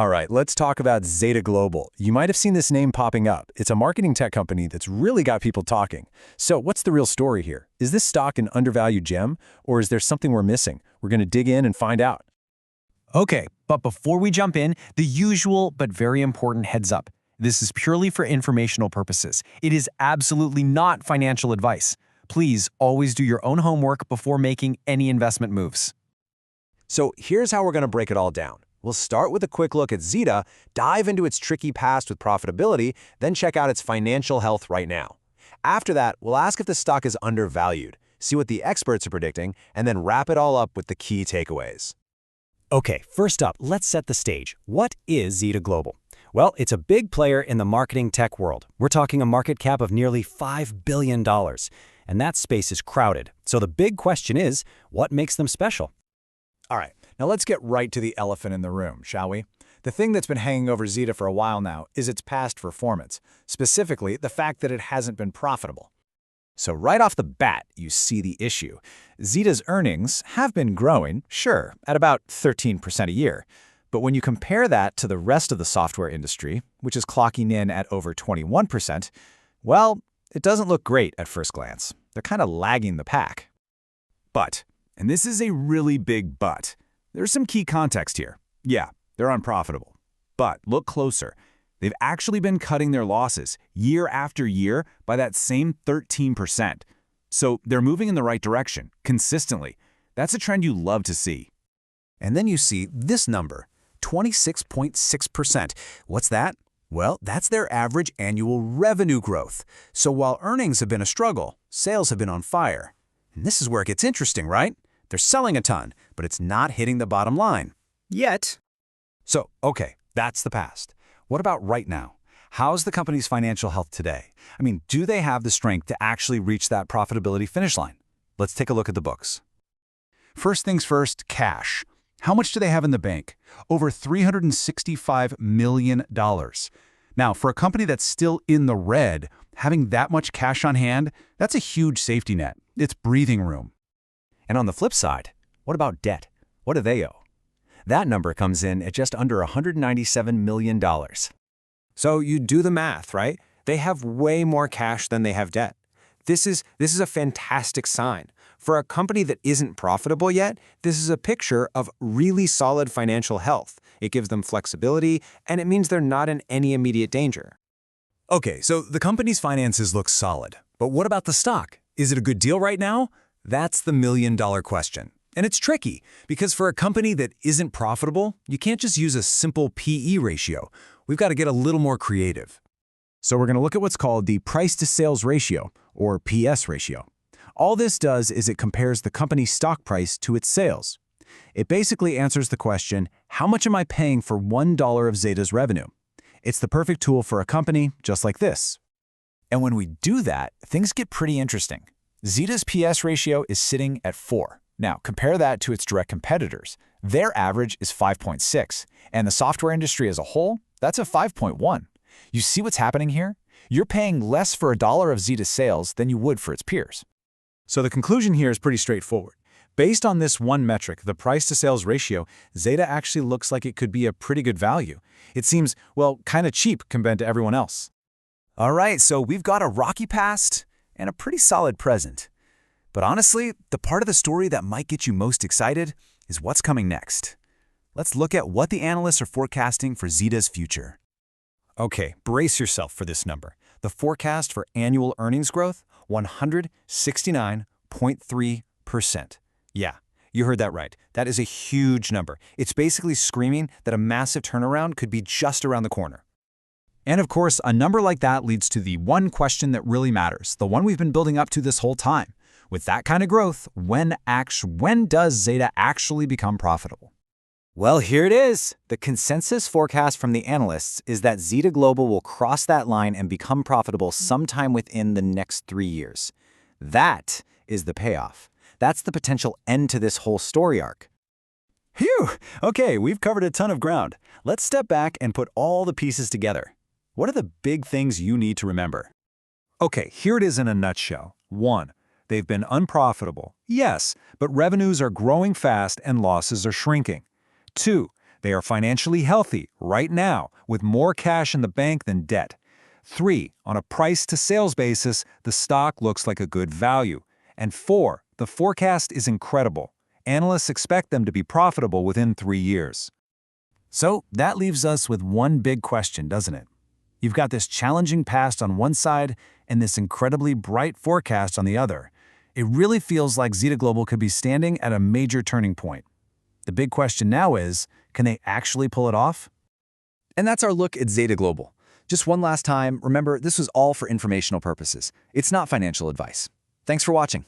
All right, let's talk about ZETA Global. You might have seen this name popping up. It's a marketing tech company that's really got people talking. So what's the real story here? Is this stock an undervalued gem, or is there something we're missing? We're going to dig in and find out. Okay, but before we jump in, the usual but very important heads up. This is purely for informational purposes. It is absolutely not financial advice. Please always do your own homework before making any investment moves. So here's how we're going to break it all down. We'll start with a quick look at ZETA, dive into its tricky past with profitability, then check out its financial health right now. After that, we'll ask if the stock is undervalued, see what the experts are predicting, and then wrap it all up with the key takeaways. Okay, first up, let's set the stage. What is ZETA Global? Well, it's a big player in the marketing tech world. We're talking a market cap of nearly $5 billion, and that space is crowded. So the big question is, what makes them special? All right, now let's get right to the elephant in the room, shall we? The thing that's been hanging over ZETA for a while now is its past performance, specifically the fact that it hasn't been profitable. So right off the bat, you see the issue. ZETA's earnings have been growing, sure, at about 13% a year. But when you compare that to the rest of the software industry, which is clocking in at over 21%, well, it doesn't look great at first glance. They're kind of lagging the pack. But, and this is a really big but, there's some key context here. Yeah, they're unprofitable. But look closer. They've actually been cutting their losses year after year by that same 13%. So they're moving in the right direction, consistently. That's a trend you love to see. And then you see this number, 26.6%. What's that? Well, that's their average annual revenue growth. So while earnings have been a struggle, sales have been on fire. And this is where it gets interesting, right? They're selling a ton, but it's not hitting the bottom line. Yet. So, okay, that's the past. What about right now? How's the company's financial health today? I mean, do they have the strength to actually reach that profitability finish line? Let's take a look at the books. First things first, cash. How much do they have in the bank? Over $365 million. Now, for a company that's still in the red, having that much cash on hand, that's a huge safety net. It's breathing room. And on the flip side, what about debt? What do they owe? That number comes in at just under $197 million. So you do the math, right? They have way more cash than they have debt. This is a fantastic sign. For a company that isn't profitable yet, this is a picture of really solid financial health. It gives them flexibility, and it means they're not in any immediate danger. Okay, so the company's finances look solid. But what about the stock? Is it a good deal right now? That's the million-dollar question. And it's tricky, because for a company that isn't profitable, you can't just use a simple PE ratio. We've got to get a little more creative. So we're going to look at what's called the price-to-sales ratio, or PS ratio. All this does is it compares the company's stock price to its sales. It basically answers the question, how much am I paying for $1 of ZETA's revenue? It's the perfect tool for a company just like this. And when we do that, things get pretty interesting. ZETA's PS ratio is sitting at 4. Now, compare that to its direct competitors. Their average is 5.6, and the software industry as a whole, that's a 5.1. You see what's happening here? You're paying less for $1 of ZETA sales than you would for its peers. So the conclusion here is pretty straightforward. Based on this one metric, the price-to-sales ratio, ZETA actually looks like it could be a pretty good value. It seems, well, kind of cheap compared to everyone else. All right, so we've got a rocky past and a pretty solid present. But honestly, the part of the story that might get you most excited is what's coming next. Let's look at what the analysts are forecasting for ZETA's future. Okay, brace yourself for this number. The forecast for annual earnings growth, 169.3%. Yeah, you heard that right. That is a huge number. It's basically screaming that a massive turnaround could be just around the corner. And of course, a number like that leads to the one question that really matters, the one we've been building up to this whole time. With that kind of growth, when does ZETA actually become profitable? Well, here it is. The consensus forecast from the analysts is that ZETA Global will cross that line and become profitable sometime within the next 3 years. That is the payoff. That's the potential end to this whole story arc. Phew! Okay, we've covered a ton of ground. Let's step back and put all the pieces together. What are the big things you need to remember? Okay, here it is in a nutshell. 1. They've been unprofitable. Yes, but revenues are growing fast and losses are shrinking. 2. They are financially healthy right now, with more cash in the bank than debt. 3. On a price-to-sales basis, the stock looks like a good value. And 4. The forecast is incredible. Analysts expect them to be profitable within 3 years. So that leaves us with one big question, doesn't it? You've got this challenging past on one side and this incredibly bright forecast on the other. It really feels like ZETA Global could be standing at a major turning point. The big question now is, can they actually pull it off? And that's our look at ZETA Global. Just one last time, remember, this was all for informational purposes. It's not financial advice. Thanks for watching.